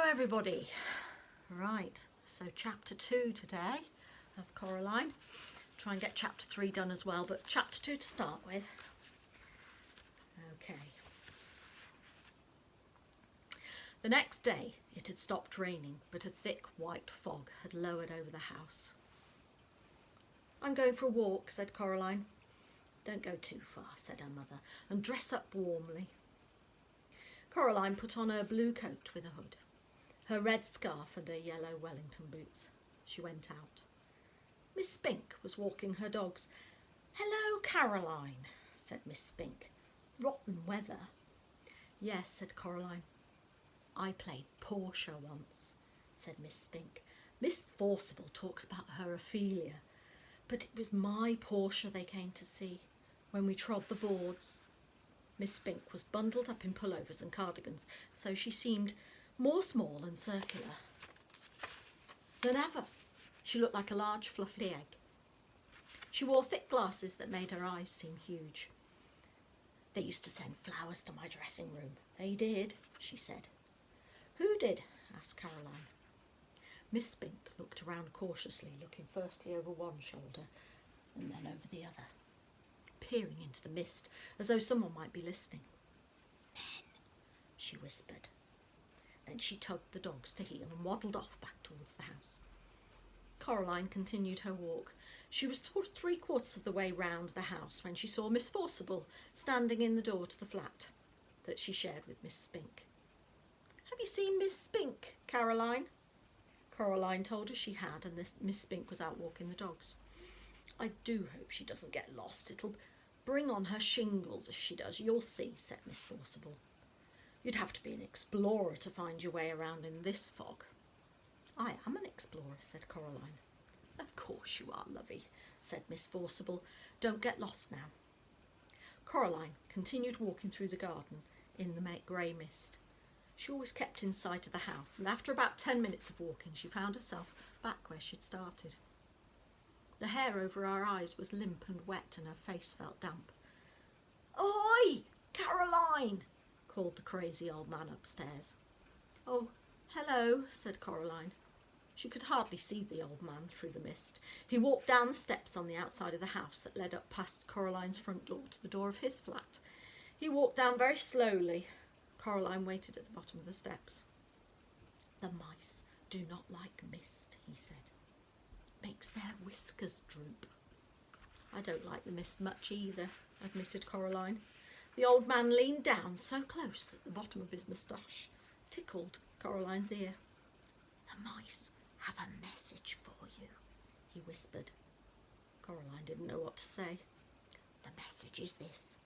everybody. Right, so chapter 2 today of Coraline. Try and get chapter 3 done as well, but chapter 2 to start with. Okay. The next day it had stopped raining, but a thick white fog had lowered over the house. "I'm going for a walk," said Coraline. "Don't go too far," said her mother, "and dress up warmly." Coraline put on her blue coat with a hood, her red scarf and her yellow Wellington boots. She went out. Miss Spink was walking her dogs. "Hello, Caroline," said Miss Spink. "Rotten weather." "Yes," said Coraline. "I played Portia once," said Miss Spink. "Miss Forcible talks about her Ophelia, but it was my Portia they came to see when we trod the boards." Miss Spink was bundled up in pullovers and cardigans, so she seemed more small and circular than ever. She looked like a large fluffy egg. She wore thick glasses that made her eyes seem huge. "They used to send flowers to my dressing room. They did," she said. "Who did?" asked Caroline. Miss Spink looked around cautiously, looking firstly over one shoulder and then over the other, peering into the mist as though someone might be listening. "Men," she whispered. Then she tugged the dogs to heel and waddled off back towards the house. Coraline continued her walk. She was 3/4 of the way round the house when she saw Miss Forcible standing in the door to the flat that she shared with Miss Spink. "Have you seen Miss Spink, Caroline?" Coraline told her she had, and Miss Spink was out walking the dogs. "I do hope she doesn't get lost. It'll bring on her shingles if she does. You'll see," said Miss Forcible. "You'd have to be an explorer to find your way around in this fog." "I am an explorer," said Coraline. "Of course you are, lovey," said Miss Forcible. "Don't get lost now." Coraline continued walking through the garden in the grey mist. She always kept in sight of the house, and after about 10 minutes of walking she found herself back where she'd started. The hair over her eyes was limp and wet, and her face felt damp. "Ahoy, Caroline!" called the crazy old man upstairs. "Oh, hello," said Coraline. She could hardly see the old man through the mist. He walked down the steps on the outside of the house that led up past Coraline's front door to the door of his flat. He walked down very slowly. Coraline waited at the bottom of the steps. "The mice do not like mist," he said. "It makes their whiskers droop." "I don't like the mist much either," admitted Coraline. The old man leaned down so close that the bottom of his moustache tickled Coraline's ear. "The mice have a message for you," he whispered. Coraline didn't know what to say. "The message is this: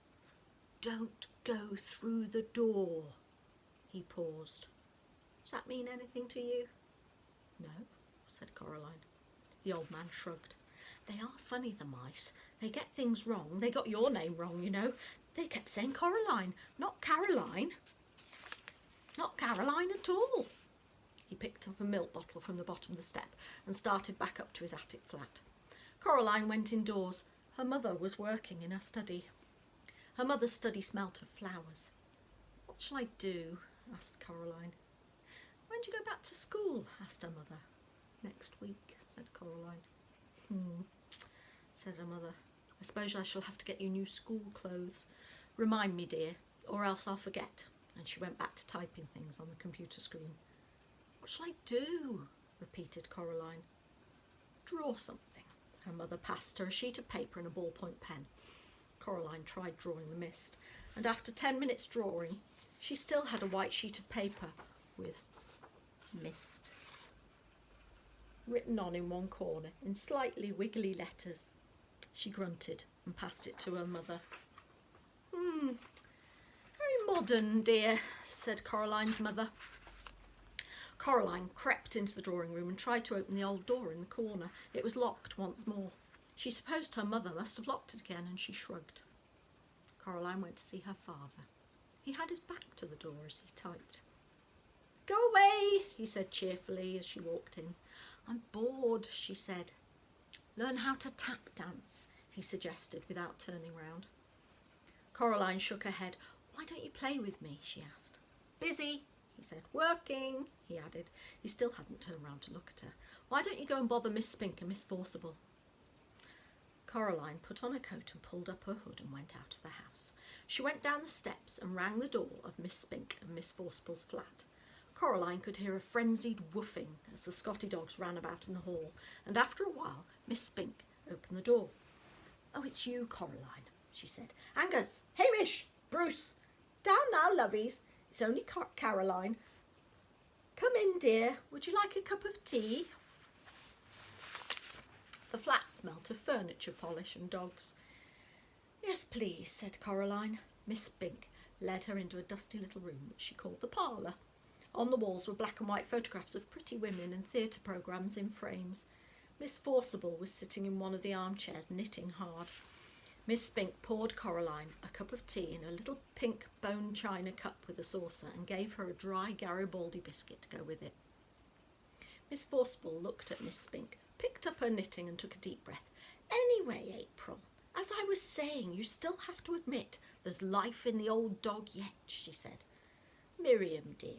don't go through the door." He paused. "Does that mean anything to you?" "No," said Coraline. The old man shrugged. "They are funny, the mice. They get things wrong. They got your name wrong, you know. They kept saying Coraline, not Caroline. Not Caroline at all." He picked up a milk bottle from the bottom of the step and started back up to his attic flat. Coraline went indoors. Her mother was working in her study. Her mother's study smelt of flowers. "What shall I do?" asked Coraline. "When do you go back to school?" asked her mother. "Next week," said Coraline. Said her mother. "I suppose I shall have to get you new school clothes. Remind me, dear, or else I'll forget." And she went back to typing things on the computer screen. "What shall I do?" repeated Coraline. "Draw something." Her mother passed her a sheet of paper and a ballpoint pen. Coraline tried drawing the mist, and after 10 minutes drawing, she still had a white sheet of paper with mist written on in one corner in slightly wiggly letters. She grunted and passed it to her mother. "Very modern, dear," said Coraline's mother. Coraline crept into the drawing room and tried to open the old door in the corner. It was locked once more. She supposed her mother must have locked it again, and she shrugged. Coraline went to see her father. He had his back to the door as he typed. "Go away," he said cheerfully as she walked in. "I'm bored," she said. "Learn how to tap dance," he suggested without turning round. Coraline shook her head. "Why don't you play with me?" she asked. "Busy," he said. Working, he added. He still hadn't turned round to look at her. Why don't you go and bother Miss Spink and Miss Forcible? Coraline put on her coat and pulled up her hood and went out of the house. She went down the steps and rang the door of Miss Spink and Miss Forcible's flat. Coraline could hear a frenzied woofing as the Scotty dogs ran about in the hall, and after a while Miss Spink opened the door. Oh, it's you, Coraline, she said. Angus, Hamish, Bruce, down now, lovies. It's only Caroline. Come in, dear. Would you like a cup of tea? The flat smelt of furniture polish and dogs. Yes, please, said Coraline. Miss Spink led her into a dusty little room which she called the parlour. On the walls were black and white photographs of pretty women and theatre programmes in frames. Miss Forcible was sitting in one of the armchairs, knitting hard. Miss Spink poured Coraline a cup of tea in a little pink bone china cup with a saucer and gave her a dry Garibaldi biscuit to go with it. Miss Forcible looked at Miss Spink, picked up her knitting and took a deep breath. Anyway, April, as I was saying, you still have to admit there's life in the old dog yet, she said. Miriam, dear,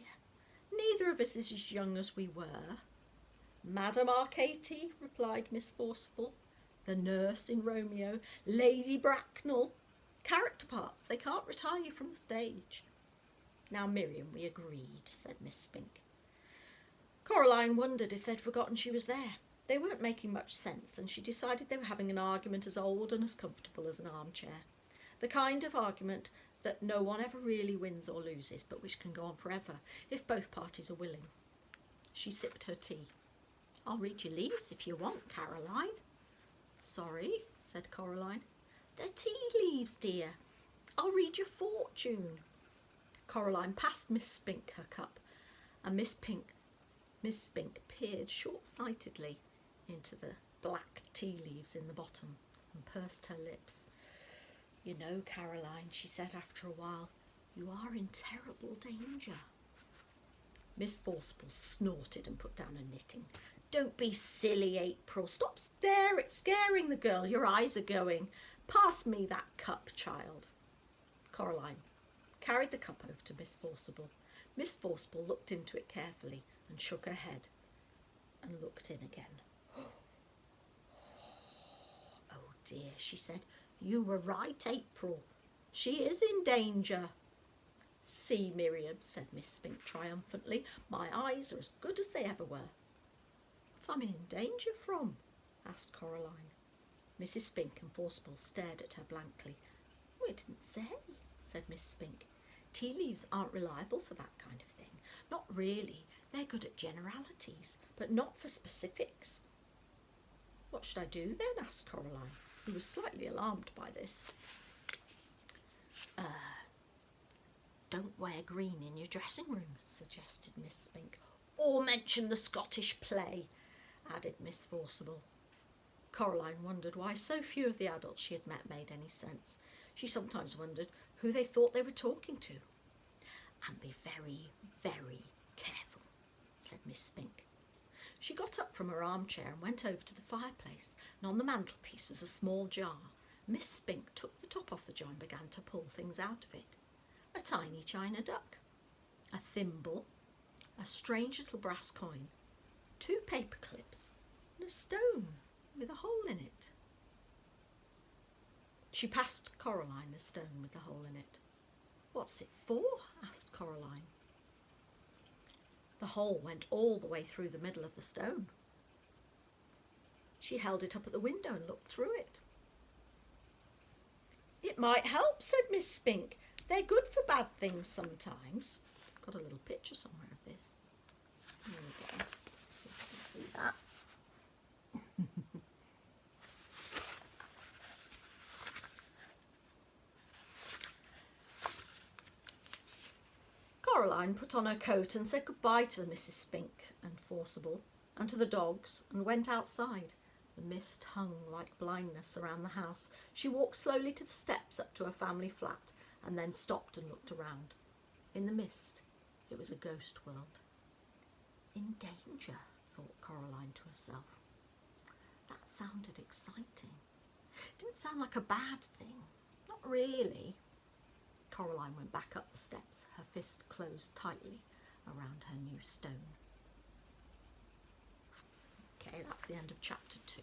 neither of us is as young as we were. Madame Arcady, replied Miss Forcible. The nurse in Romeo, Lady Bracknell. Character parts, they can't retire you from the stage. Now, Miriam, we agreed, said Miss Spink. Coraline wondered if they'd forgotten she was there. They weren't making much sense, and she decided they were having an argument as old and as comfortable as an armchair. The kind of argument that no one ever really wins or loses, but which can go on forever, if both parties are willing. She sipped her tea. I'll read your leaves if you want, Caroline. Sorry, said Coraline. They're tea leaves, dear. I'll read your fortune. Coraline passed Miss Spink her cup, and Miss Spink peered short-sightedly into the black tea leaves in the bottom and pursed her lips. You know, Caroline, she said after a while, you are in terrible danger. Miss Forcible snorted and put down her knitting. Don't be silly, April. Stop scaring the girl. Your eyes are going. Pass me that cup, child. Coraline carried the cup over to Miss Forcible. Miss Forcible looked into it carefully and shook her head and looked in again. Oh dear, she said. You were right, April. She is in danger. See, Miriam, said Miss Spink triumphantly. My eyes are as good as they ever were. What am I in danger from? Asked Coraline. Mrs. Spink and Forcible stared at her blankly. Oh, it didn't say, said Miss Spink. Tea leaves aren't reliable for that kind of thing. Not really. They're good at generalities, but not for specifics. What should I do then? Asked Coraline, who was slightly alarmed by this. Don't wear green in your dressing room, suggested Miss Spink. Or mention the Scottish play, added Miss Forcible. Coraline wondered why so few of the adults she had met made any sense. She sometimes wondered who they thought they were talking to. And be very, very careful, said Miss Spink. She got up from her armchair and went over to the fireplace, and on the mantelpiece was a small jar. Miss Spink took the top off the jar and began to pull things out of it. A tiny china duck, a thimble, a strange little brass coin, 2 paper clips, and a stone with a hole in it. She passed Coraline the stone with the hole in it. What's it for? Asked Coraline. The hole went all the way through the middle of the stone. She held it up at the window and looked through it. It might help, said Miss Spink. They're good for bad things sometimes. I've got a little picture somewhere of this. There we go. You can see that. Coraline put on her coat and said goodbye to Mrs. Spink and Forcible and to the dogs and went outside. The mist hung like blindness around the house. She walked slowly to the steps up to her family flat and then stopped and looked around. In the mist, it was a ghost world. In danger, thought Coraline to herself. That sounded exciting. It didn't sound like a bad thing. Not really. Coraline went back up the steps, her fist closed tightly, around her new stone. Okay, that's the end of chapter 2.